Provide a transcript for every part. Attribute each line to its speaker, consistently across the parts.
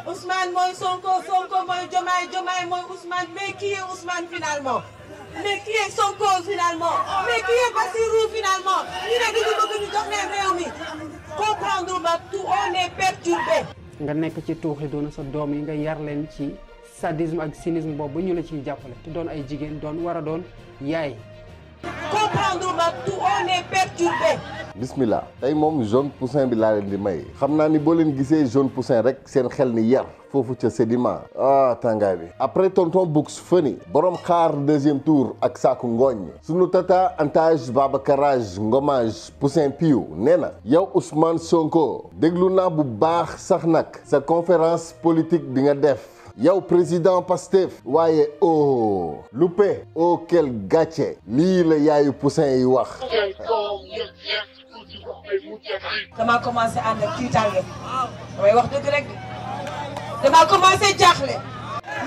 Speaker 1: Ousmane mooy Sonko, Sonko mooy Diomaye, Diomaye mooy Ousmane. Mais qui est Ousmane finalement? Mais qui est Sonko finalement? Mais qui est Bassirou finalement? ñu ne dañu bëgg ñu jox leen réew mi. Comprendre ma tout, on est perturbé.
Speaker 2: nga nekk ci tuuxi doona sa doom yi nga yar leen ci sadisme ak cynisme boobu ba ñu la ciy jàppale te doon ay jigéen doon war a doon yaay.
Speaker 1: Comprendre ma tout, on est perturbé.
Speaker 3: bismillah tey moom jaune poussin bi laa leen di may xam naa ni boo leen gisee jaune poussin rek seen xel ni yar foofu ca sédiment tàngaay bi après tonton Books Funny borom xaar deuxième tour ak saaku ngooñ sunu tata antage babacarage ngomage poussin piou nee na yow Ousmane Sonko déglu naa bu baax sax nag sa conférence politique bi nga def yow président Pastef waaye loupé quel gàcce lii la yaayu poussin yi wax
Speaker 1: dama commencé ànd ak tiitaange damay wax dëgg rek dama commencé jaaxle.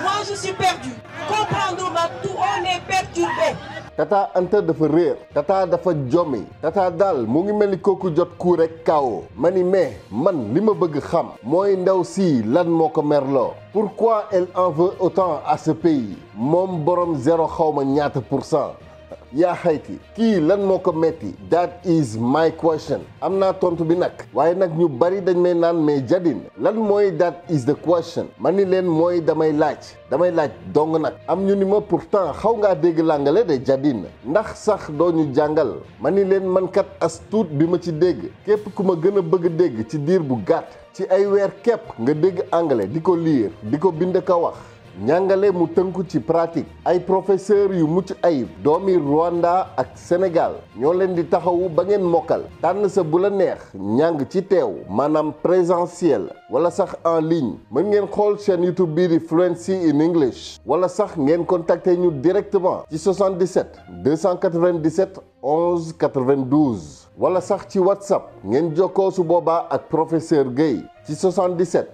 Speaker 1: Moi je suis perdu. Comprendre ma tout, on est perturbé.
Speaker 3: tata Anta dafa réer tata dafa jommi tata daal mu ngi mel ni kooku jot ku rek kawo ma ni mais man li ma bëgg xam mooy ndaw si lan moo ko merloo pourquoi elle en veut autant à ce pays moom borom zéro xawma ñaata %. yaa xayti kii lan moo ko metti that is my question am naa tontu bi nag waaye nag ñu bari dañ may naan mais Jadine lan mooy that is the question ma ni leen mooy damay laaj dong nag am ñu ni ma pourtant xaw ngaa dégg làngale de Jadine ndax sax doo ñu jàngal ma ni leen man kat as tuut bi ma ci dégg képp ku ma gën a bëgg dégg ci diir bu gàtt ci ay weer képp nga dégg anglais di ko lire di ko bind ka wax ñàngale mu tënku ci pratique ay professeur yu mucc ayib doomi Rwanda ak Sénégal ñoo leen di taxawu ba ngeen mokkal tànn sa bu la neex ñàng ci teew maanaam présentiel wala sax en ligne mën ngeen xool chaîne YouTube bii di Fluency in English wala sax ngeen contacter ñu directement ci 77 297 11 92 wala sax ci WhatsApp ngeen jokkoo su boobaa ak professeur Guèye ci 77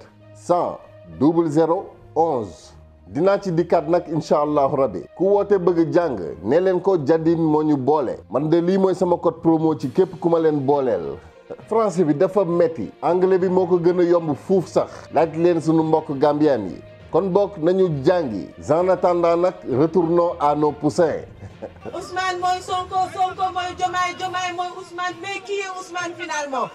Speaker 3: 100 00 11 dinaa ci dikkaat nag incha allahu rabbi ku woote bëgg jàng ne leen ko Jadine moo ñu boole man de lii mooy sama code promo ci képp ku ma leen booleel français bi dafa metti anglais bi moo ko gën a yomb fuuf sax laaj leen sunu mbokk gambien yi kon bokk nañu jàngi en attendant nag retournons à nos poussins.
Speaker 1: Ousmane mooy Sonko, Sonko mooy Diomaye, Diomaye mooy Ousmane. Mais qui est Ousmane finalement?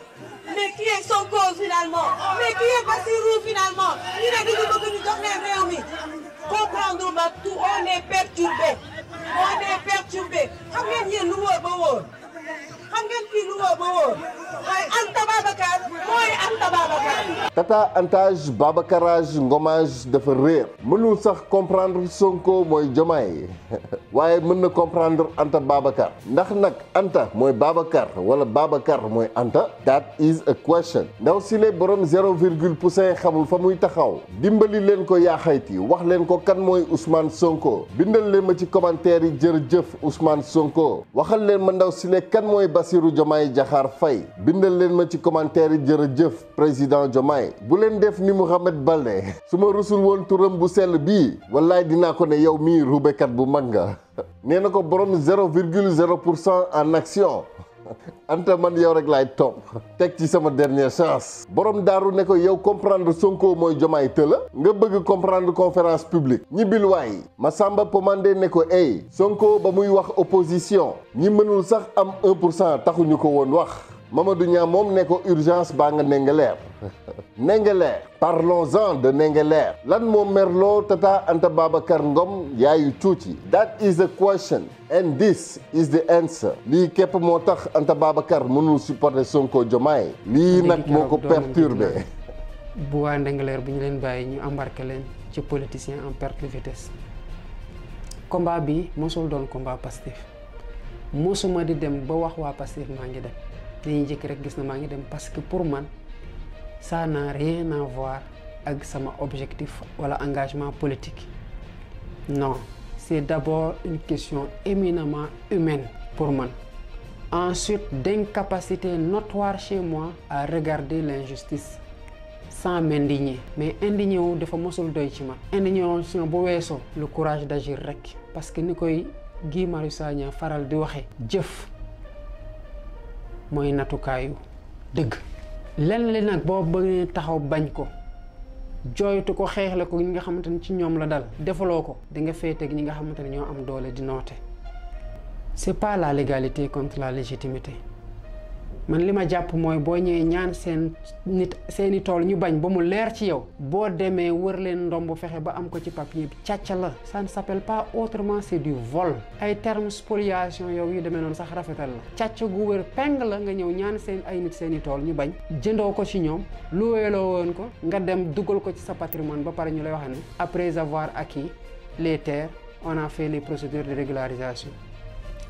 Speaker 1: Mais qui est Sonko finalement? Mais qui est Bassirou finalement? ñu ne dañu bëgg ñu jox leen réew mi. Comprendre ma tout, on est perturbé. On est perturbé. Xam ngeen yéen lu wóor ba wóor. Xam ngeen kii lu wóor ba wóor. mooy Anta Babacar mooy Anta Babacar.
Speaker 3: tata antage babacarage ngomage dafa réer mënul sax comprendre Sonko mooy Diomaye waaye mën na comprendre Anta Babacar ndax nag Anta mooy Babacar wala Babacar mooy Anta that is a question ndaw si le borom 0,% xamul fa muy taxaw dimbali leen ko yaa xayti wax leen ko kan mooy Ousmane Sonko bindal leen ma ci commentaire yi jërëjëf Ousmane Sonko waxal leen ma ndaw si le kan mooy Bassirou Diomaye Diakhar Faye bindal leen ma ci commentaire yi jërëjëf président Diomaye bu leen def ni Mouhamed Balde su ma rusul woon turam bu sell bii wallaay dinaa ko ne yow mii rubekat bu mag nga nee na ko borom 0,0% en action Anta man yow rek laay topp teg ci sama dernière chance borom daaru ne ko yow comprendre Sonko mooy Diomaye tëla nga bëgg comprendre conférence publique ñibbil waay Massamba Pomandé ne ko ey Sonko ba muy wax opposition ñi mënul sax am 1% taxuñu ko woon wax Mamadou Niang moom ne ko urgence baa nga Ndingler Ndingler parlons-en de Ndingler lan moo merloo tata Anta Babacar Ngom yaayu tuuti that is a question and this is the answer lii képp moo tax Anta Babacar mënul supporter Sonko Diomaye lii nag moo ko perturbé
Speaker 2: bu waa Ndingler bi ñu leen bàyyi ñu embarqué leen ci politicien en perte de vitesse combat bi mosul doon combat Pastef mosuma di dem ba wax waa Pastef maa ngi dem dañuy jëkk rek gis na maa ngi dem parce que pour man ça n'a rien à voir avec sama objectif wala engagement politique non c'est d'abord une question éminemment humaine pour man ensuite d'incapacité notoire chez moi à regarder l'injustice sans m'indigner mais indigné wu dafa mosul doy ci man indignation bu weesoo le courage d'agir rek parce que ni koy Guy Marius Sagna faral di waxe jëf mooy natukaayu dëgg lenn li nag boo bëggee taxaw bañ ko jooytu ko xeexle ko ñi nga xamante ni ci ñoom la dal defaloo ko di nga féeteeg ñi nga xamante ne ñoo am doole di noote. c'est pas la légalité contre la légitimité man li ma jàpp mooy boo ñëwee ñaan seeni tool ñu bañ ba mu leer ci yow boo demee wër leen ndomb fexe ba am ko ci papier bi càcc la. ça ne s'appelle pas autrement, c'est du vol. ay termes spoliation yow yu demee noonu sax rafetal la càcc gu wër peng la nga ñëw ñaan ay nit seeni tool ñu bañ jëndoo ko ci ñoom luweeloo woon ko nga dem dugal ko ci sa patrimoine ba pare ñu lay wax ne après avoir acquis les terres on a fait les procédures de régularisation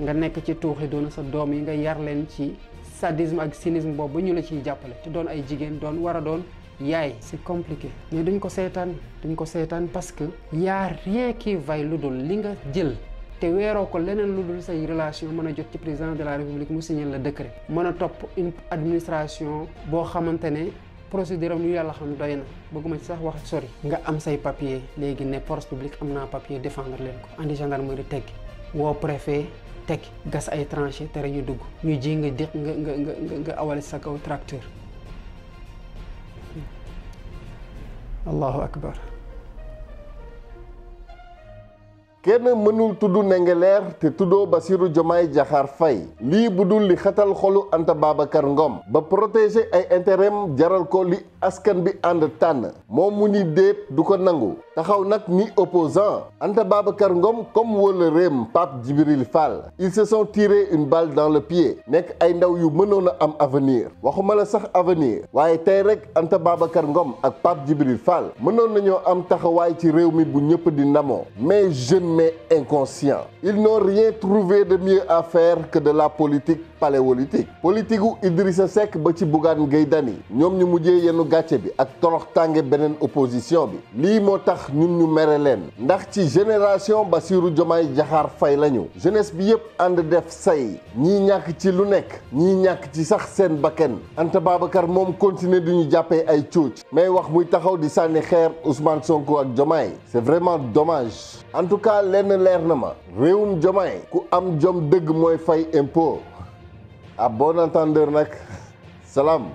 Speaker 2: nga nekk ci tuuxi doona sa doom yi nga yar leen ci sadisme ak cynisme boobu ba ñu la ciy jàppale te doon ay jigéen doon war a doon yaay. c'est compliqué mais duñ ko seetaan parce que y a rien qui vaille lu dul li nga jël te weeroo ko leneen lu dul say relation mën a jot ci président de la république mu signé la décret mën a topp une administration boo xamante ne procédure am yu yàlla xam doy na bëgguma ci sax wax sori nga am say papier léegi ne force publique am naa papier défendre leen ko andi gendarmerie teggi woo préfet teg gas ay tranché tere ñu dugg ñu ji nga déq nga awale sa kaw tracteur. allahu akbar.
Speaker 3: kenn mënul tudd Ndingler te tuddoo Bassirou Diomaye Diakhar Faye lii bu dul li xatal xolu Anta Babacar Ngom ba protéger ay intérêt jaral ko li askan bi ànd tànn moom mu ni déet du ko nangu taxaw nag ni opposant Anta Babacar Ngom comme wala réem Pape Djibril Fall ils se sont tiré une balle dans le pied nekk ay ndaw yu mënoon a am avenir waxuma la sax avenir waaye tey rek Anta Babacar Ngom ak Pape Djibril Fall mënoon nañoo am taxawaay ci réew mi bu ñëpp di ndamoo mais jeune mais inconscient. Ils n'ont rien trouvé de mieux à faire que de la politique paléolithique. Politique gu Idrissa Seck ba ci Bougane Gueye Dany ñoom ñu mujjee yenu gàcce bi ak torox tànge beneen opposition bi lii moo tax ñun ñu mere leen ndax ci génération Bassirou Diomaye Diakhar Faye lañu jeunesse bi yëpp ànd def say ñii ñàkk ci lu nekk ñii ñàkk ci sax seen bakken Anta Babacar moom continuer di ñu jàppee ay cuuc mais wax muy taxaw di sànni xeer Ousmane Sonko ak Diomaye c'est vraiment dommage. En tout cas lenn leer na ma réewum Diomaye ku am jom dëgg mooy fay impôt à bon entendeur nag salaam.